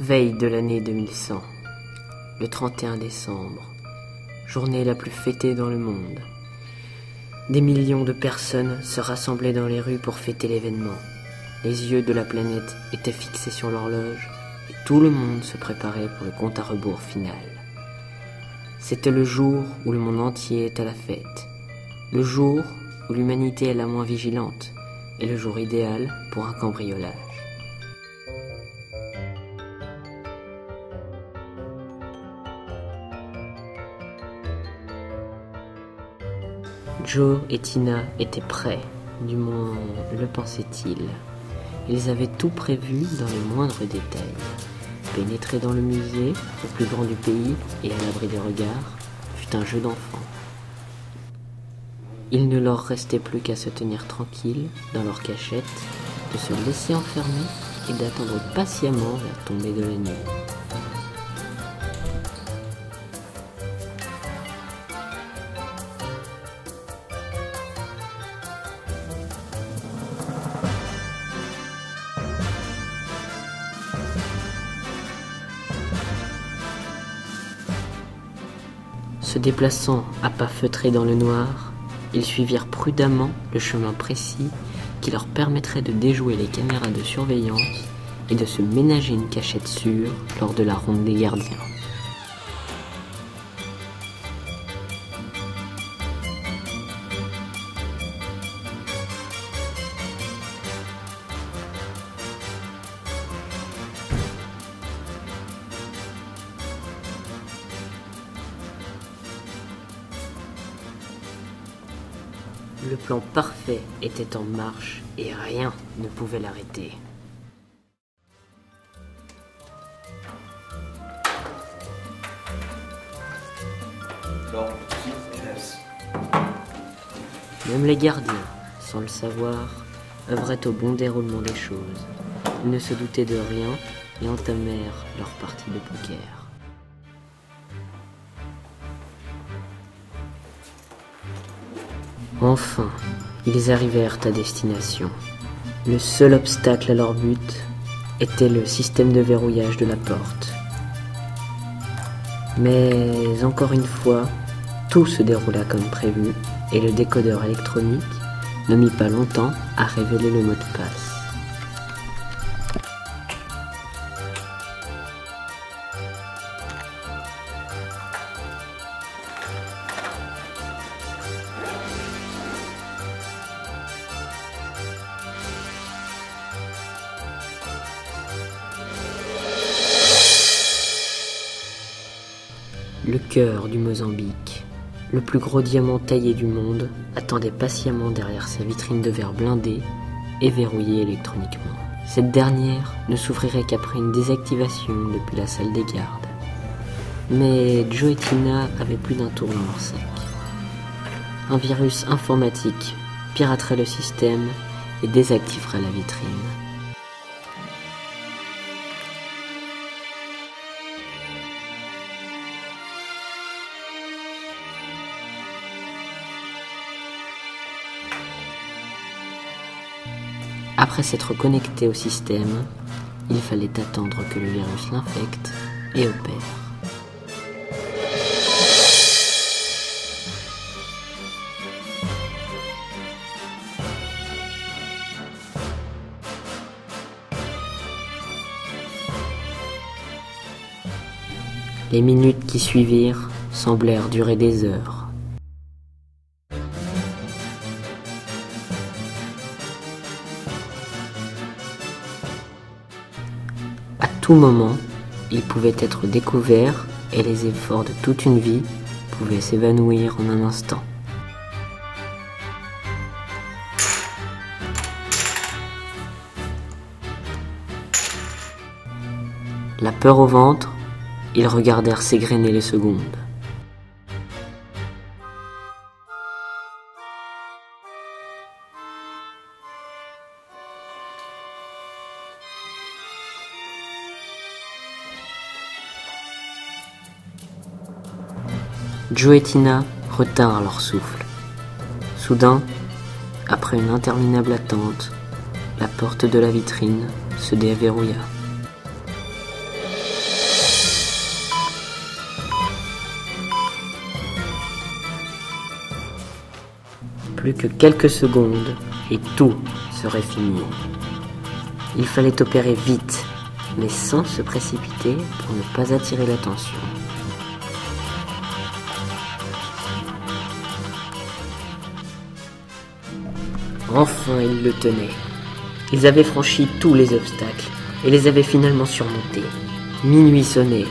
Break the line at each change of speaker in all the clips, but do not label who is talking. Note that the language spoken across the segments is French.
Veille de l'année 2100, le 31 décembre, journée la plus fêtée dans le monde. Des millions de personnes se rassemblaient dans les rues pour fêter l'événement. Les yeux de la planète étaient fixés sur l'horloge et tout le monde se préparait pour le compte à rebours final. C'était le jour où le monde entier est à la fête, le jour où l'humanité est la moins vigilante et le jour idéal pour un cambriolage. Joe et Tina étaient prêts, du moins le pensaient-ils. Ils avaient tout prévu dans les moindres détails. Pénétrer dans le musée, le plus grand du pays et à l'abri des regards, fut un jeu d'enfant. Il ne leur restait plus qu'à se tenir tranquilles dans leur cachette, de se laisser enfermer et d'attendre patiemment la tombée de la nuit. Se déplaçant à pas feutrés dans le noir, ils suivirent prudemment le chemin précis qui leur permettrait de déjouer les caméras de surveillance et de se ménager une cachette sûre lors de la ronde des gardiens. Le plan parfait était en marche et rien ne pouvait l'arrêter. Même les gardiens, sans le savoir, œuvraient au bon déroulement des choses. Ils ne se doutaient de rien et entamèrent leur partie de poker. Enfin, ils arrivèrent à destination. Le seul obstacle à leur but était le système de verrouillage de la porte. Mais encore une fois, tout se déroula comme prévu et le décodeur électronique ne mit pas longtemps à révéler le mot de passe. Le cœur du Mozambique, le plus gros diamant taillé du monde, attendait patiemment derrière sa vitrine de verre blindée et verrouillée électroniquement. Cette dernière ne s'ouvrirait qu'après une désactivation depuis la salle des gardes. Mais Joe et Tina avaient plus d'un tour dans leur sac. Un virus informatique piraterait le système et désactiverait la vitrine. Après s'être connecté au système, il fallait attendre que le virus l'infecte et opère. Les minutes qui suivirent semblèrent durer des heures. À tout moment, il pouvait être découvert et les efforts de toute une vie pouvaient s'évanouir en un instant. La peur au ventre, ils regardèrent s'égrener les secondes. Joe et Tina retinrent leur souffle. Soudain, après une interminable attente, la porte de la vitrine se déverrouilla. Plus que quelques secondes et tout serait fini. Il fallait opérer vite, mais sans se précipiter pour ne pas attirer l'attention. Enfin, ils le tenaient. Ils avaient franchi tous les obstacles et les avaient finalement surmontés. Minuit sonnait.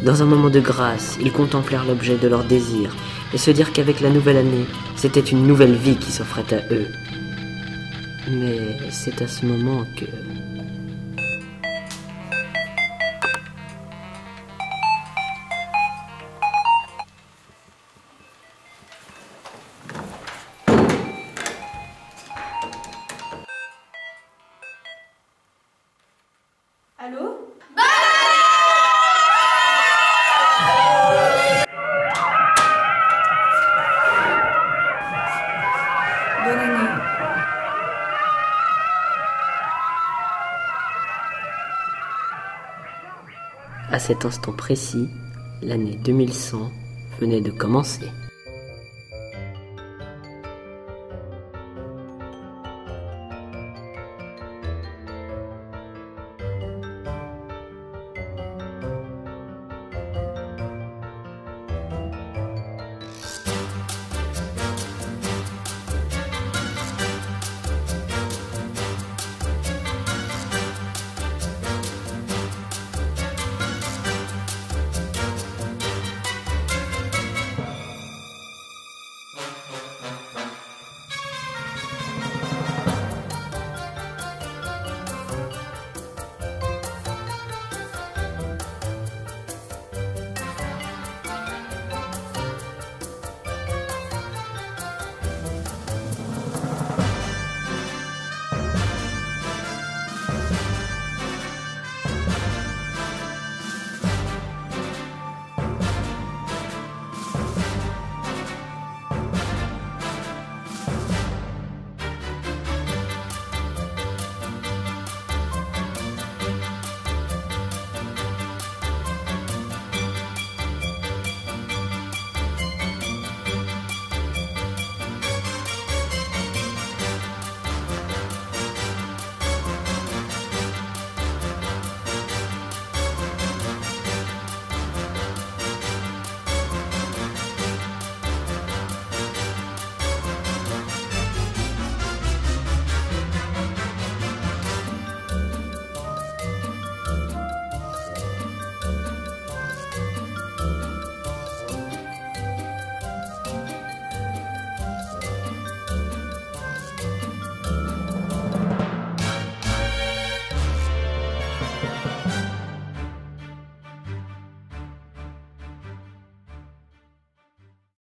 Dans un moment de grâce, ils contemplèrent l'objet de leur désir et se dirent qu'avec la nouvelle année, c'était une nouvelle vie qui s'offrait à eux. Mais c'est à ce moment que...
Allô? Bonne année.
À cet instant précis, l'année 2100 venait de commencer.